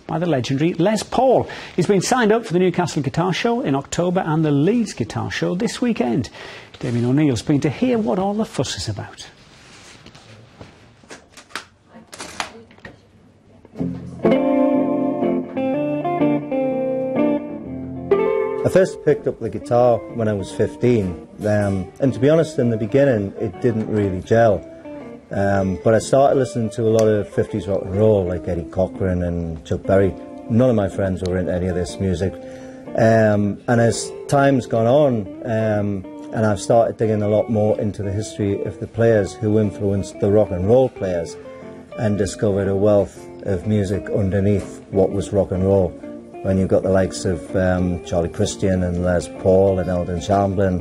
by the legendary Les Paul. He's been signed up for the Newcastle Guitar Show in October and the Leeds Guitar Show this weekend. Damien O'Neill's been to hear what all the fuss is about. I first picked up the guitar when I was 15, and to be honest, in the beginning it didn't really gel. But I started listening to a lot of 50s rock and roll, like Eddie Cochran and Chuck Berry. None of my friends were into any of this music. And as time's gone on, and I've started digging a lot more into the history of the players who influenced the rock and roll players, and discovered a wealth of music underneath what was rock and roll. When you've got the likes of Charlie Christian and Les Paul and Eldon Chamberlain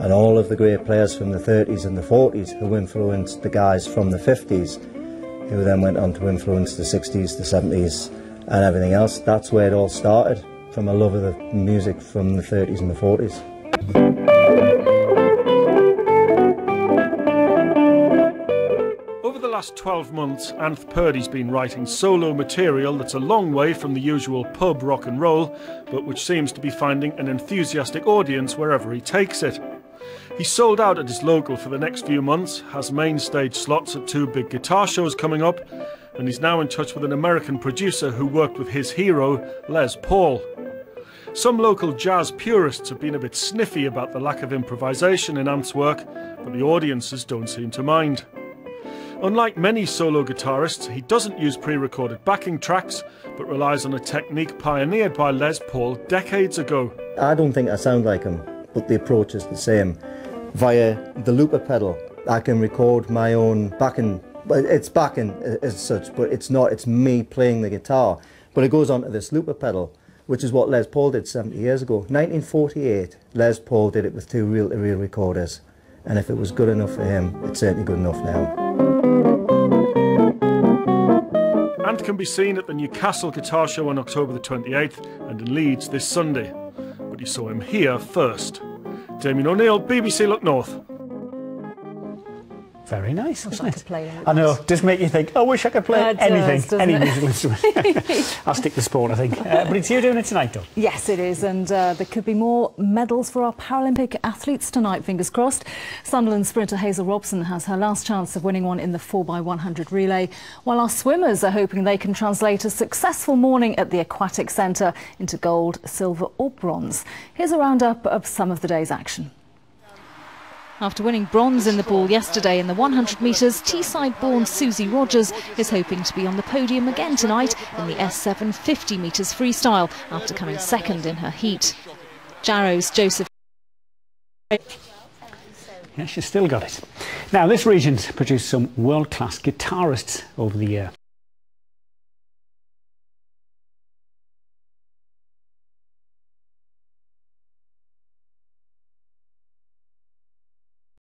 and all of the great players from the 30s and the 40s who influenced the guys from the 50s, who then went on to influence the 60s, the 70s and everything else. That's where it all started, from a love of the music from the 30s and the 40s. Over the last 12 months, Anth Purdy's been writing solo material that's a long way from the usual pub rock and roll, but which seems to be finding an enthusiastic audience wherever he takes it. He's sold out at his local for the next few months, has main stage slots at 2 big guitar shows coming up, and he's now in touch with an American producer who worked with his hero, Les Paul. Some local jazz purists have been a bit sniffy about the lack of improvisation in Anth's work, but the audiences don't seem to mind. Unlike many solo guitarists, he doesn't use pre-recorded backing tracks, but relies on a technique pioneered by Les Paul decades ago. I don't think I sound like him, but the approach is the same. Via the looper pedal, I can record my own backing. It's backing as such, but it's not. It's me playing the guitar. But it goes onto this looper pedal, which is what Les Paul did 70 years ago. 1948, Les Paul did it with 2 reel-to-reel recorders. And if it was good enough for him, it's certainly good enough now. Anth can be seen at the Newcastle Guitar Show on October the 28th and in Leeds this Sunday. But you saw him here first. Damien O'Neill, BBC Look North. Very nice, isn't it? Play I know, does make you think, I wish I could play anything, any it? musical instrument. I'll stick to sport, I think. But it's you doing it tonight, though. Yes, it is, and there could be more medals for our Paralympic athletes tonight, fingers crossed. Sunderland sprinter Hazel Robson has her last chance of winning one in the 4x100 relay, while our swimmers are hoping they can translate a successful morning at the Aquatic Centre into gold, silver or bronze. Here's a roundup of some of the day's action. After winning bronze in the ball yesterday in the 100 metres, Teesside-born Susie Rogers is hoping to be on the podium again tonight in the S7 50 metres freestyle after coming second in her heat. Jarrow's Joseph. Yeah, she's still got it. Now, this region's produced some world-class guitarists over the year.